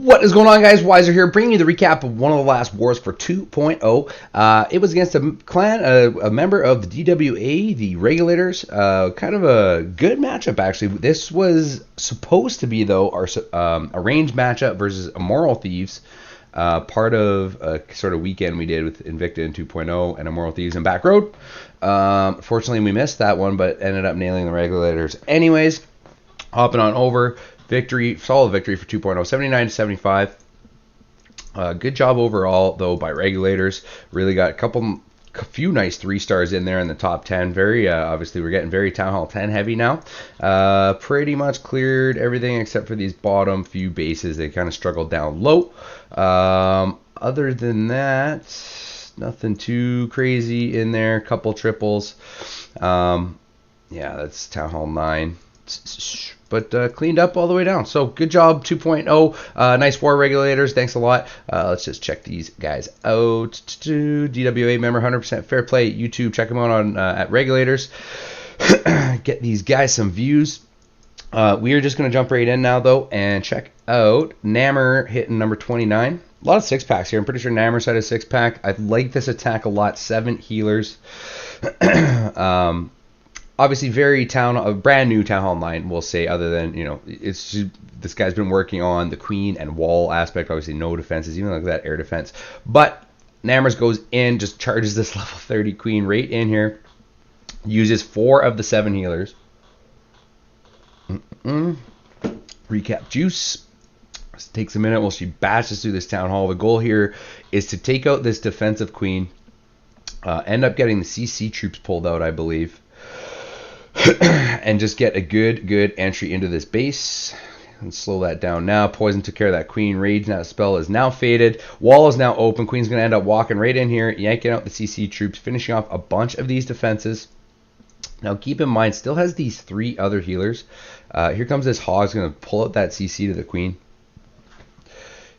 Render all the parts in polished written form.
What is going on, guys? Wiser here, bringing you the recap of one of the last wars for 2.0. It was against a clan, a member of the DWA, the Regulators. Kind of a good matchup, actually. This was supposed to be, though, our arranged matchup versus Immoral Thieves. Part of a sort of weekend we did with Invicta in 2.0 and Immoral Thieves in Back Road. Fortunately, we missed that one, but ended up nailing the Regulators. Anyways, hopping on over. Victory, solid victory for 2.0, 79-75. Good job overall, though, by Regulators. Really got a few nice 3-stars in there in the top 10. Very obviously, we're getting very Town Hall 10 heavy now. Pretty much cleared everything except for these bottom few bases. They kind of struggled down low. Other than that, nothing too crazy in there. Couple triples. Yeah, that's Town Hall 9. But cleaned up all the way down. So good job, 2.0. Nice war, Regulators. Thanks a lot. Let's just check these guys out. DWA member, 100% fair play. YouTube, check them out on at Regulators. Get these guys some views. We are just going to jump right in now, though, and check out Nammer hitting number 29. A lot of 6-packs here. I'm pretty sure Nammer's had a 6-pack. I like this attack a lot. 7 healers. Obviously, very brand new Town Hall 9, we'll say, other than, it's just, this guy's been working on the queen and wall aspect. Obviously, no defenses, even like that air defense. But Nammers goes in, just charges this level 30 queen right in here. Uses 4 of the 7 healers. Recap juice. This takes a minute while she bashes through this Town Hall. The goal here is to take out this defensive queen. End up getting the CC troops pulled out, I believe. And just get a good entry into this base. And slow that down now. Poison took care of that queen. Rage now spell is now faded. Wall is now open. Queen's going to end up walking right in here, yanking out the CC troops, finishing off a bunch of these defenses. Now keep in mind, still has these 3 other healers. Here comes this Hog's going to pull out that CC to the queen.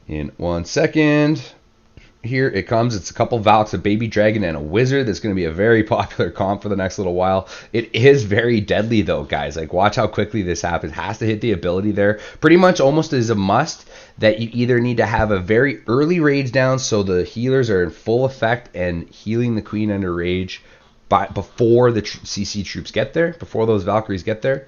In 1 second. Here it comes. It's a couple Valks, a baby dragon, and a wizard. That's going to be a very popular comp for the next little while. It is very deadly, though, guys. Like, watch how quickly this happens. Has to hit the ability there. Pretty much almost is a must that you either need to have a very early rage down so the healers are in full effect and healing the queen under rage before the CC troops get there, before those Valkyries get there.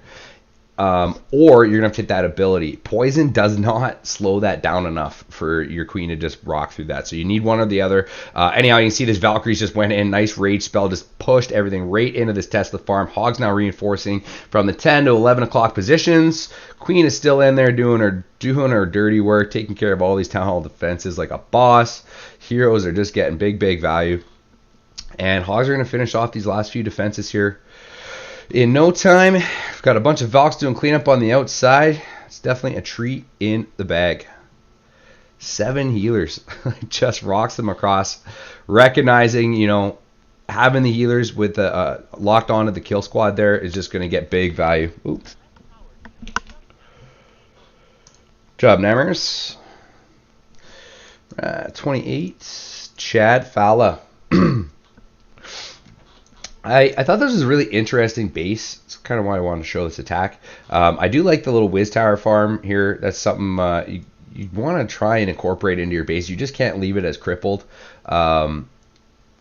Or you're going to have to hit that ability. Poison does not slow that down enough for your queen to just rock through that. So you need one or the other. Anyhow, you can see this Valkyries just went in. Nice rage spell. Just pushed everything right into this Tesla farm. Hog's now reinforcing from the 10 to 11 o'clock positions. Queen is still in there doing her dirty work, taking care of all these Town Hall defenses like a boss. Heroes are just getting big value. And Hogs are going to finish off these last few defenses here in no time. We've got a bunch of Valks doing cleanup on the outside. It's definitely a treat in the bag. 7 healers. Just rocks them across. Recognizing, having the healers with locked onto the kill squad there is just going to get big value. Oops. Job Nammers. 28. Chad Falla. I thought this was a really interesting base. That's kind of why I wanted to show this attack. I do like the little Wiz Tower farm here. That's something you want to try and incorporate into your base. You just can't leave it as crippled.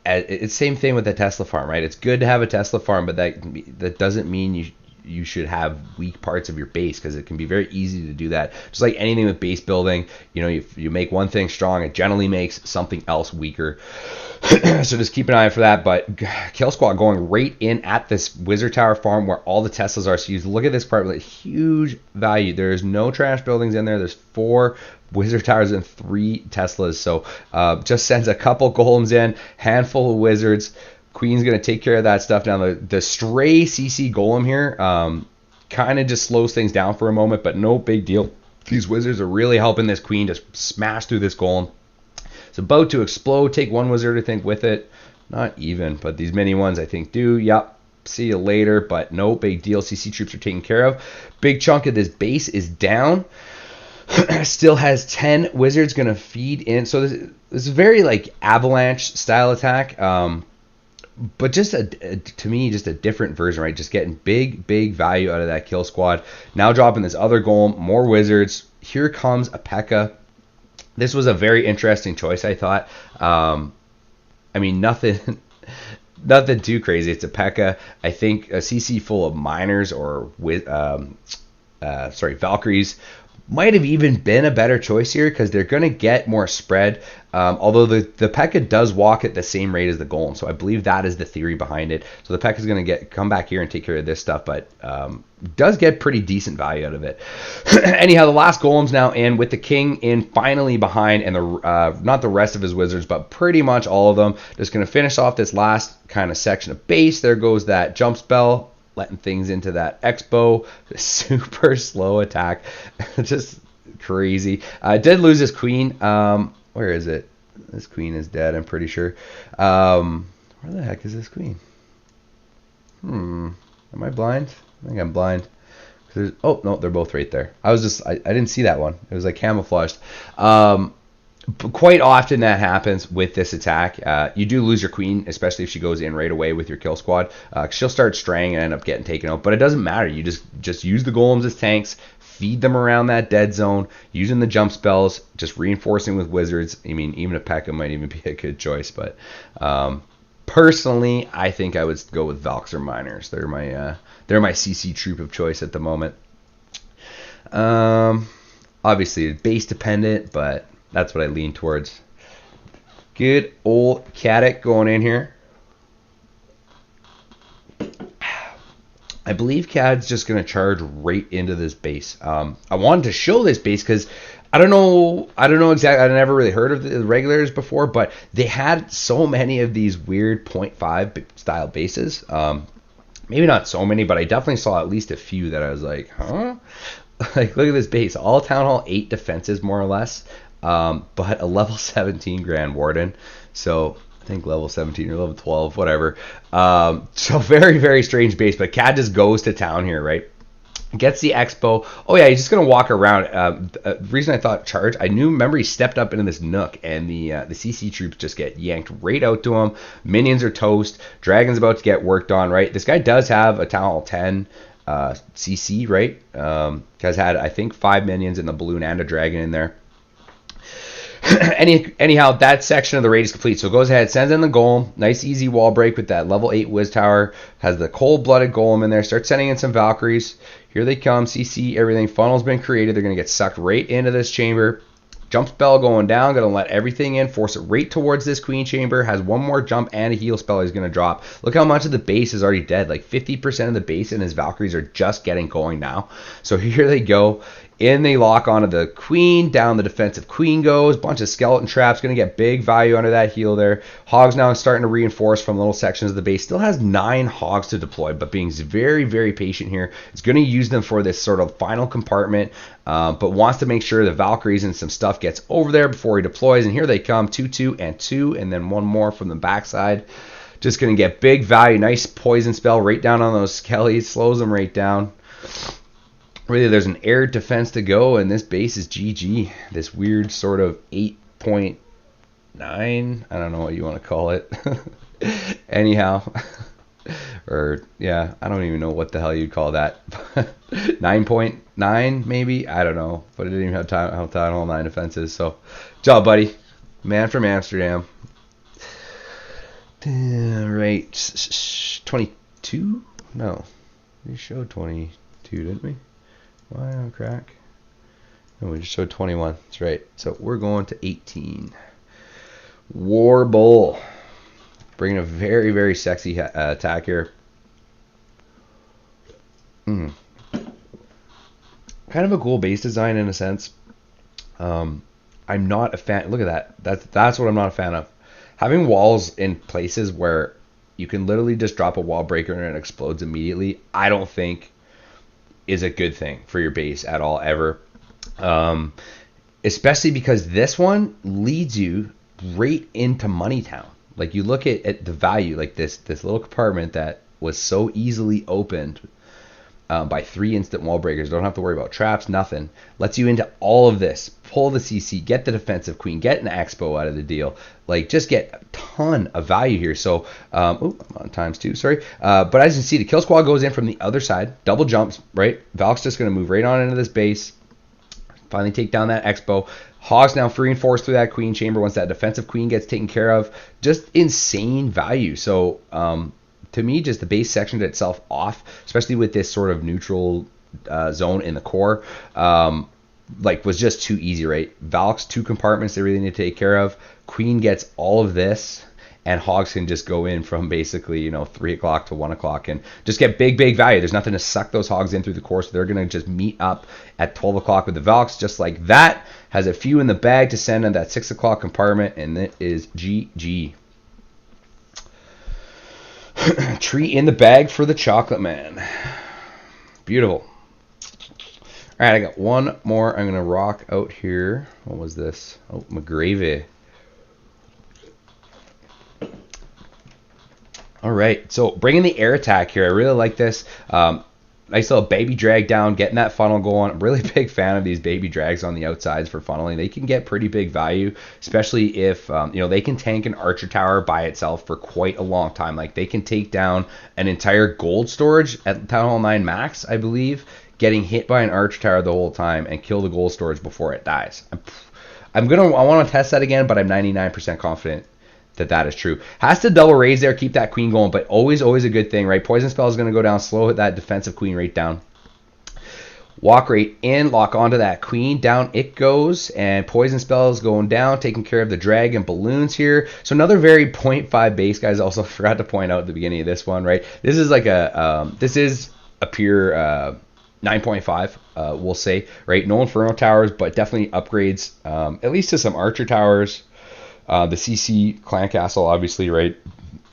It's same thing with the Tesla farm, right? It's good to have a Tesla farm, but that doesn't mean you should have weak parts of your base, because it can be very easy to do that. Just like anything with base building, if you make one thing strong, it generally makes something else weaker. So just keep an eye out for that. But Kill Squad going right in at this Wizard Tower farm where all the Teslas are. So you look at this part, like, huge value. There's no trash buildings in there. There's 4 Wizard Towers and 3 Teslas. So just sends a couple golems in, handful of wizards. Queen's going to take care of that stuff. Now the stray CC golem here kind of just slows things down for a moment, but no big deal. These wizards are really helping this queen just smash through this golem. It's about to explode. Take 1 wizard, I think, with it. Not even, but these mini ones, I think, do. Yep. See you later, but no big deal. CC troops are taken care of. Big chunk of this base is down. Still has 10 wizards going to feed in. So this is a very, like, avalanche style attack. But just to me, just a different version, right? Just getting big value out of that kill squad. Now dropping this other golem, more wizards. Here comes a P.E.K.K.A. This was a very interesting choice, I thought. I mean, nothing nothing too crazy. It's a P.E.K.K.A. I think a CC full of miners or with Valkyries might have even been a better choice here because they're going to get more spread. Although the P.E.K.K.A. does walk at the same rate as the Golem, so I believe that is the theory behind it. So the P.E.K.K.A. is going to come back here and take care of this stuff, but does get pretty decent value out of it. Anyhow, the last Golem's now in with the King in finally behind, and the not the rest of his wizards, but pretty much all of them. Just going to finish off this last kind of section of base. There goes that jump spell, letting things into that X-bow. Super slow attack. Just crazy. Did lose his queen. Where is it? This queen is dead, I'm pretty sure. Where the heck is this queen? Am I blind? I think I'm blind. Oh, no, they're both right there. I didn't see that one. It was like camouflaged. But quite often that happens with this attack. You do lose your queen, especially if she goes in right away with your kill squad. She'll start straying and end up getting taken out. But it doesn't matter. You just use the golems as tanks, feed them around that dead zone, using the jump spells, just reinforcing with wizards. I mean, even a P.E.K.K.A. might even be a good choice. But personally, I think I would go with Valks or Miners. They're my CC troop of choice at the moment. Obviously, base dependent, but that's what I lean towards. Good old Caddick going in here. I believe Cad's just going to charge right into this base. I wanted to show this base because I don't know exactly. I never really heard of the regulators before, but they had so many of these weird 0.5 style bases. Maybe not so many, but I definitely saw at least a few that I was like, huh? Like, look at this base. All Town Hall 8 defenses, more or less. But a level 17 Grand Warden. So I think level 17 or level 12, whatever. So very, very strange base. But Cad just goes to town here, right? Gets the Expo. Oh yeah, he's just gonna walk around. The reason I thought charge, remember he stepped up into this nook, and the CC troops just get yanked right out to him. Minions are toast. Dragon's about to get worked on, right? This guy does have a Town Hall 10 CC, right? Guy's had, I think, 5 minions and the balloon and a dragon in there. Anyhow, that section of the raid is complete. So it goes ahead, sends in the golem. Nice easy wall break with that level 8 Wiz Tower. Has the cold-blooded golem in there. Starts sending in some Valkyries. Here they come. CC, everything. Funnel's been created. They're going to get sucked right into this chamber. Jump spell going down. Going to let everything in. Force it right towards this queen chamber. Has one more jump and a heal spell he's going to drop. Look how much of the base is already dead. Like 50% of the base and his Valkyries are just getting going now. So here they go. In they lock onto the queen. Down the defensive queen goes. Bunch of skeleton traps. Going to get big value under that heal there. Hogs now starting to reinforce from little sections of the base. Still has 9 hogs to deploy, but being very, very patient here. It's going to use them for this sort of final compartment, but wants to make sure the Valkyries and some stuff gets over there before he deploys. And here they come. 2, 2, and 2. And then one more from the backside. Just going to get big value. Nice poison spell right down on those skellies. Slows them right down. Really, there's an air defense to go, and this base is GG. This weird sort of 8.9, I don't know what you want to call it. Anyhow, or yeah, I don't even know what the hell you'd call that. 9.9 maybe, I don't know, but it didn't even have Town Hall 9 defenses. So, job, buddy, man from Amsterdam. Right, 22? No, we showed 22, didn't we? Why on crack? No, we just showed 21. That's right. So we're going to 18. War Bull. Bringing a very, very sexy attack here. Kind of a cool base design in a sense. I'm not a fan. Look at that. That's what I'm not a fan of. Having walls in places where you can literally just drop a wall breaker and it explodes immediately, I don't think is a good thing for your base at all, ever. Especially because this one leads you right into Moneytown. Like, you look at the value, like this little compartment that was so easily opened by 3 instant wall breakers. Don't have to worry about traps, nothing. Lets you into all of this. Pull the CC, get the defensive queen, get an expo out of the deal. Like, just get a ton of value here. So, I'm on ×2, sorry. But as you see, the kill squad goes in from the other side. Double jumps, right? Valk's just going to move right on into this base. Finally take down that Expo. Hogs now free and forced through that queen chamber once that defensive queen gets taken care of. Just insane value. So to me, just the base sectioned itself off, especially with this sort of neutral zone in the core. Like was just too easy, right? Valk's 2 compartments they really need to take care of. Queen gets all of this, and hogs can just go in from basically, you know, 3 o'clock to 1 o'clock and just get big value. There's nothing to suck those hogs in through the core, so they're going to just meet up at 12 o'clock with the Valks just like that. Has a few in the bag to send in that 6 o'clock compartment, and it is GG. Tree in the bag for the chocolate man. Beautiful. All right, I got one more I'm going to rock out here. What was this? Oh, McGravy. All right, so bringing the air attack here. I really like this. Nice little baby drag down, getting that funnel going. I'm really big fan of these baby drags on the outsides for funneling. They can get pretty big value, especially if, you know, they can tank an archer tower by itself for quite a long time. Like they can take down an entire gold storage at Town Hall 9 max, I believe, getting hit by an archer tower the whole time and kill the gold storage before it dies. I want to test that again, but I'm 99% confident that is true. Has to double raise there, keep that queen going, but always a good thing, right? Poison spell is going to go down, slow that defensive queen rate down. Walk right in, lock onto that queen, down it goes, and poison spell is going down, taking care of the drag and balloons here. So another very 0.5 base, guys. Also forgot to point out at the beginning of this one, right? This is like this is a pure 9.5, we'll say, right? No Inferno towers, but definitely upgrades, at least to some Archer towers. The CC Clan Castle, obviously, right,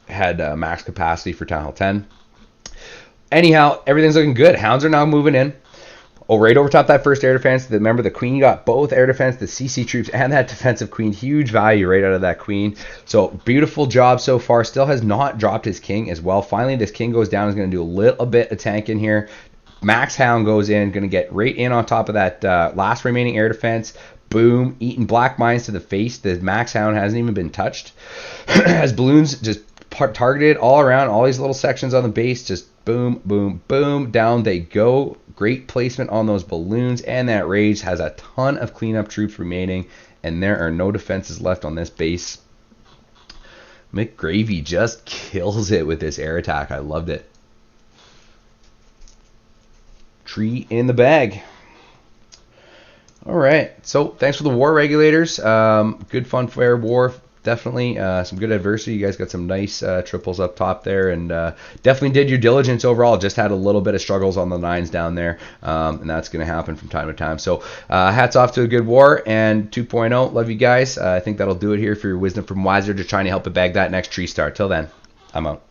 had max capacity for Town Hall 10. Anyhow, everything's looking good. Hounds are now moving in. Oh, right over top that first air defense. Remember, the queen got both air defense, the CC troops, and that defensive queen. Huge value right out of that queen. So, beautiful job so far. Still has not dropped his king as well. Finally, this king goes down. Is going to do a little bit of tank in here. Max Hound goes in. Going to get right in on top of that last remaining air defense. Boom. Eating black mines to the face. The Max Hound hasn't even been touched. As balloons just targeted all around. All these little sections on the base. Just boom, boom, boom. Down they go. Great placement on those balloons, and that rage has a ton of cleanup troops remaining, and there are no defenses left on this base. McGravy just kills it with this air attack. I loved it. Tree in the bag. All right, so thanks for the war, regulators. Good fun, fair war. Definitely some good adversity. You guys got some nice triples up top there, and definitely did your diligence overall. Just had a little bit of struggles on the 9s down there, and that's going to happen from time to time. So hats off to a good war and 2.0. Love you guys. I think that'll do it here for your Wisdom from Wiser, just trying to help it bag that next tree star. Till then, I'm out.